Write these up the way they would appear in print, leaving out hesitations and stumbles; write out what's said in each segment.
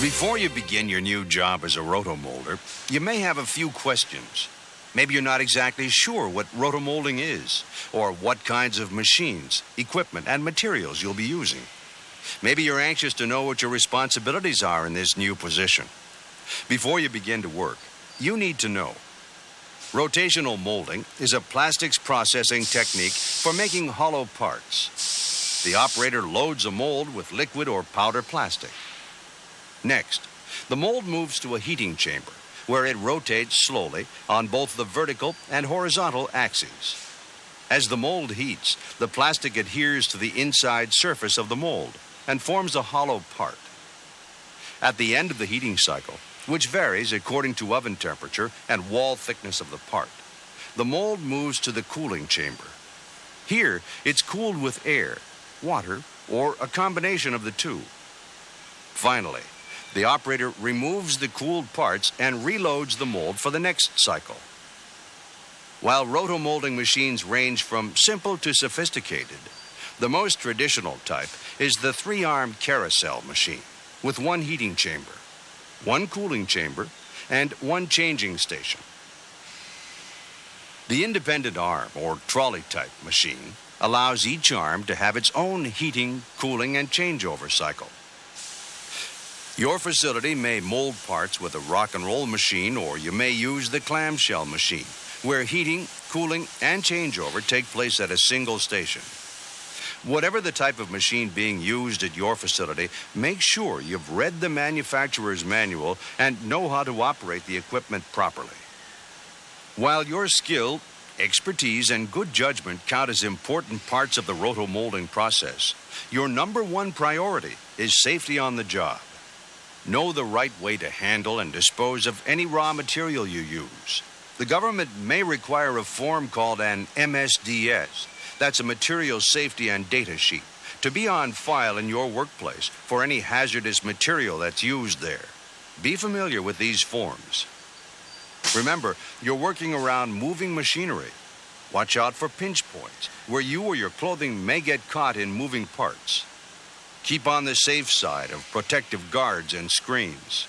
Before you begin your new job as a rotomolder, you may have a few questions. Maybe you're not exactly sure what rotomolding is, or what kinds of machines, equipment, and materials you'll be using. Maybe you're anxious to know what your responsibilities are in this new position. Before you begin to work, you need to know. Rotational molding is a plastics processing technique for making hollow parts. The operator loads a mold with liquid or powder plastic. Next, the mold moves to a heating chamber, where it rotates slowly on both the vertical and horizontal axes. As the mold heats, the plastic adheres to the inside surface of the mold and forms a hollow part. At the end of the heating cycle, which varies according to oven temperature and wall thickness of the part, the mold moves to the cooling chamber. Here, it's cooled with air, water, or a combination of the two. Finally, the operator removes the cooled parts and reloads the mold for the next cycle. While rotomolding machines range from simple to sophisticated, the most traditional type is the 3-arm carousel machine with one heating chamber, one cooling chamber, and one changing station. The independent arm or trolley type machine allows each arm to have its own heating, cooling, and changeover cycle. Your facility may mold parts with a rock and roll machine, or you may use the clamshell machine, where heating, cooling, and changeover take place at a single station. Whatever the type of machine being used at your facility, make sure you've read the manufacturer's manual and know how to operate the equipment properly. While your skill, expertise, and good judgment count as important parts of the rotomolding process, your number one priority is safety on the job. Know the right way to handle and dispose of any raw material you use. The government may require a form called an MSDS. That's a Material Safety and Data Sheet, to be on file in your workplace for any hazardous material that's used there. Be familiar with these forms. Remember, you're working around moving machinery. Watch out for pinch points, where you or your clothing may get caught in moving parts. Keep on the safe side of protective guards and screens.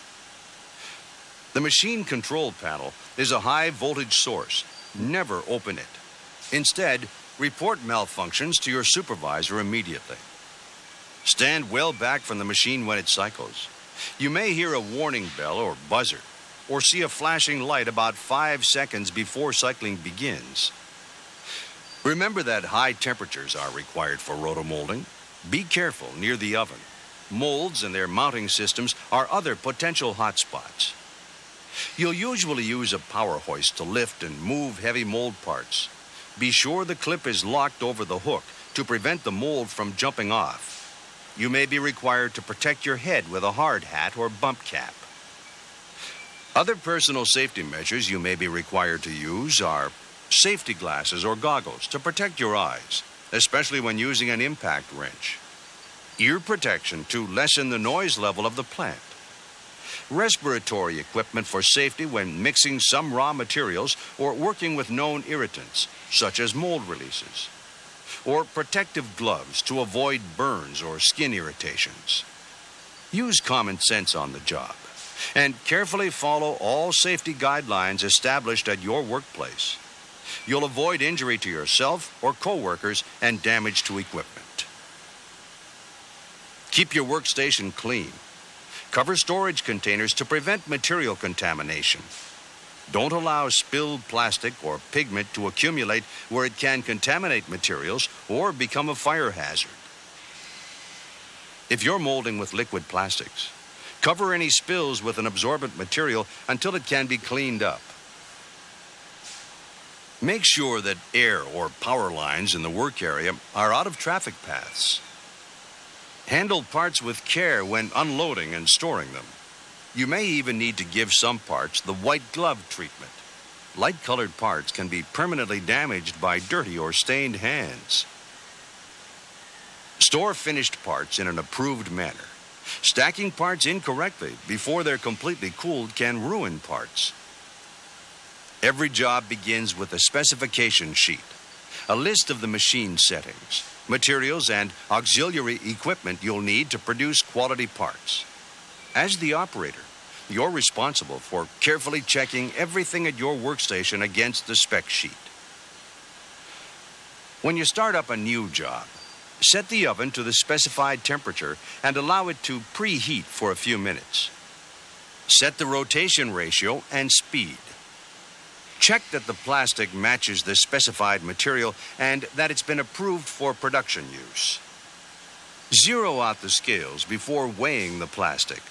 The machine control panel is a high voltage source. Never open it. Instead, report malfunctions to your supervisor immediately. Stand well back from the machine when it cycles. You may hear a warning bell or buzzer, or see a flashing light about 5 seconds before cycling begins. Remember that high temperatures are required for rotomolding. Be careful near the oven. Molds and their mounting systems are other potential hot spots. You'll usually use a power hoist to lift and move heavy mold parts. Be sure the clip is locked over the hook to prevent the mold from jumping off. You may be required to protect your head with a hard hat or bump cap. Other personal safety measures you may be required to use are safety glasses or goggles to protect your eyes, especially when using an impact wrench. Ear protection to lessen the noise level of the plant. Respiratory equipment for safety when mixing some raw materials or working with known irritants, such as mold releases. Or protective gloves to avoid burns or skin irritations. Use common sense on the job and carefully follow all safety guidelines established at your workplace. You'll avoid injury to yourself or coworkers and damage to equipment. Keep your workstation clean. Cover storage containers to prevent material contamination. Don't allow spilled plastic or pigment to accumulate where it can contaminate materials or become a fire hazard. If you're molding with liquid plastics, cover any spills with an absorbent material until it can be cleaned up. Make sure that air or power lines in the work area are out of traffic paths. Handle parts with care when unloading and storing them. You may even need to give some parts the white glove treatment. Light-colored parts can be permanently damaged by dirty or stained hands. Store finished parts in an approved manner. Stacking parts incorrectly before they're completely cooled can ruin parts. Every job begins with a specification sheet, a list of the machine settings, materials, and auxiliary equipment you'll need to produce quality parts. As the operator, you're responsible for carefully checking everything at your workstation against the spec sheet. When you start up a new job, set the oven to the specified temperature and allow it to preheat for a few minutes. Set the rotation ratio and speed. Check that the plastic matches the specified material and that it's been approved for production use. Zero out the scales before weighing the plastic.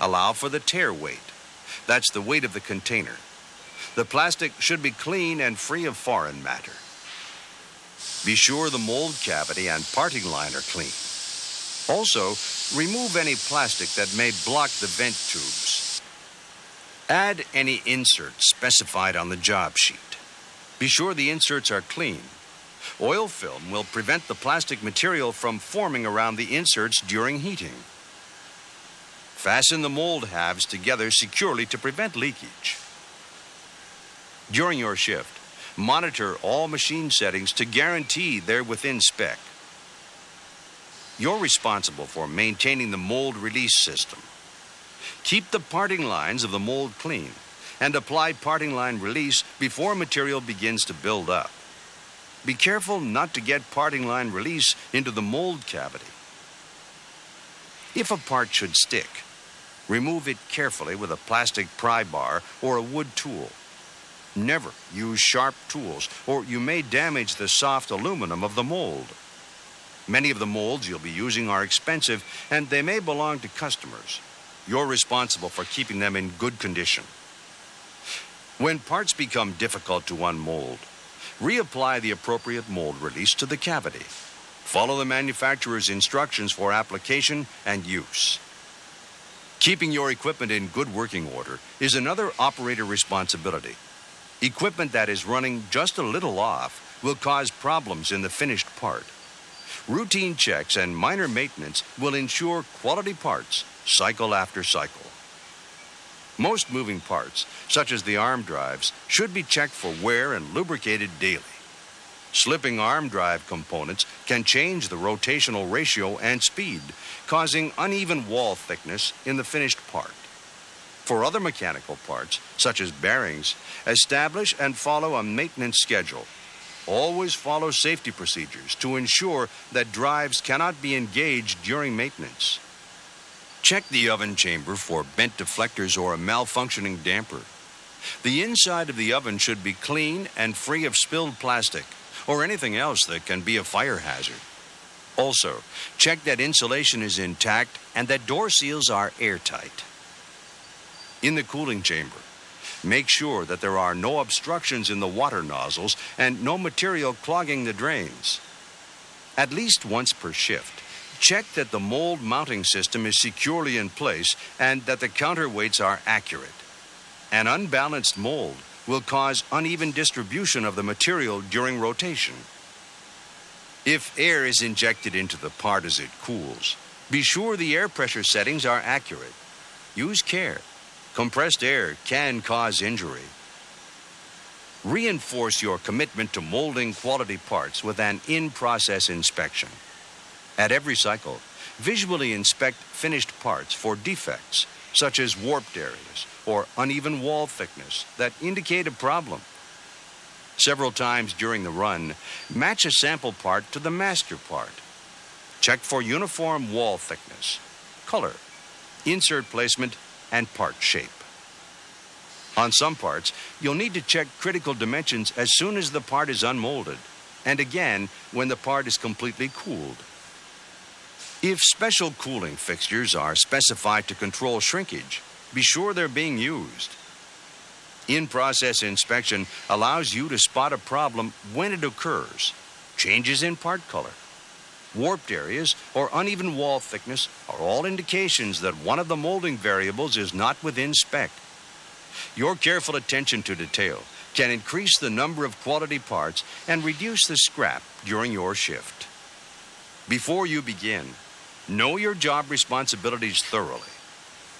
Allow for the tare weight. That's the weight of the container. The plastic should be clean and free of foreign matter. Be sure the mold cavity and parting line are clean. Also, remove any plastic that may block the vent tubes. Add any inserts specified on the job sheet. Be sure the inserts are clean. Oil film will prevent the plastic material from forming around the inserts during heating. Fasten the mold halves together securely to prevent leakage. During your shift, monitor all machine settings to guarantee they're within spec. You're responsible for maintaining the mold release system. Keep the parting lines of the mold clean and apply parting line release before material begins to build up. Be careful not to get parting line release into the mold cavity. If a part should stick, remove it carefully with a plastic pry bar or a wood tool. Never use sharp tools, or you may damage the soft aluminum of the mold. Many of the molds you'll be using are expensive, and they may belong to customers. You're responsible for keeping them in good condition. When parts become difficult to unmold, reapply the appropriate mold release to the cavity. Follow the manufacturer's instructions for application and use. Keeping your equipment in good working order is another operator responsibility. Equipment that is running just a little off will cause problems in the finished part. Routine checks and minor maintenance will ensure quality parts cycle after cycle. Most moving parts, such as the arm drives, should be checked for wear and lubricated daily. Slipping arm drive components can change the rotational ratio and speed, causing uneven wall thickness in the finished part. For other mechanical parts, such as bearings, establish and follow a maintenance schedule. Always follow safety procedures to ensure that drives cannot be engaged during maintenance. Check the oven chamber for bent deflectors or a malfunctioning damper. The inside of the oven should be clean and free of spilled plastic or anything else that can be a fire hazard. Also, check that insulation is intact and that door seals are airtight. In the cooling chamber, make sure that there are no obstructions in the water nozzles and no material clogging the drains. At least once per shift, check that the mold mounting system is securely in place and that the counterweights are accurate. An unbalanced mold will cause uneven distribution of the material during rotation. If air is injected into the part as it cools, be sure the air pressure settings are accurate. Use care. Compressed air can cause injury. Reinforce your commitment to molding quality parts with an in-process inspection. At every cycle, visually inspect finished parts for defects, such as warped areas or uneven wall thickness that indicate a problem. Several times during the run, match a sample part to the master part. Check for uniform wall thickness, color, insert placement, and part shape. On some parts, you'll need to check critical dimensions as soon as the part is unmolded, and again when the part is completely cooled. If special cooling fixtures are specified to control shrinkage, be sure they're being used. In-process inspection allows you to spot a problem when it occurs. Changes in part color, warped areas, or uneven wall thickness are all indications that one of the molding variables is not within spec. Your careful attention to detail can increase the number of quality parts and reduce the scrap during your shift. Before you begin, know your job responsibilities thoroughly.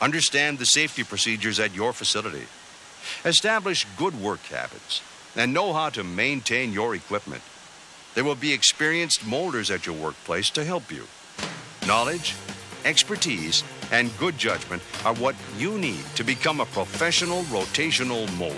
Understand the safety procedures at your facility. Establish good work habits and know how to maintain your equipment. There will be experienced molders at your workplace to help you. Knowledge, expertise, and good judgment are what you need to become a professional rotational molder.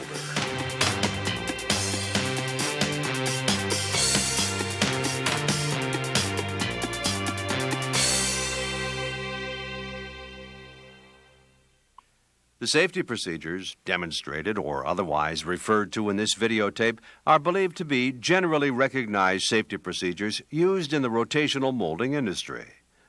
The safety procedures demonstrated or otherwise referred to in this videotape are believed to be generally recognized safety procedures used in the rotational molding industry.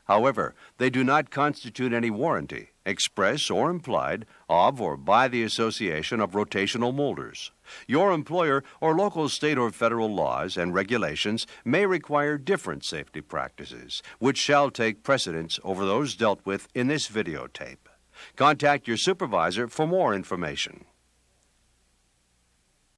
However, they do not constitute any warranty, express or implied, of or by the Association of Rotational Molders. Your employer or local state or federal laws and regulations may require different safety practices, which shall take precedence over those dealt with in this videotape. Contact your supervisor for more information.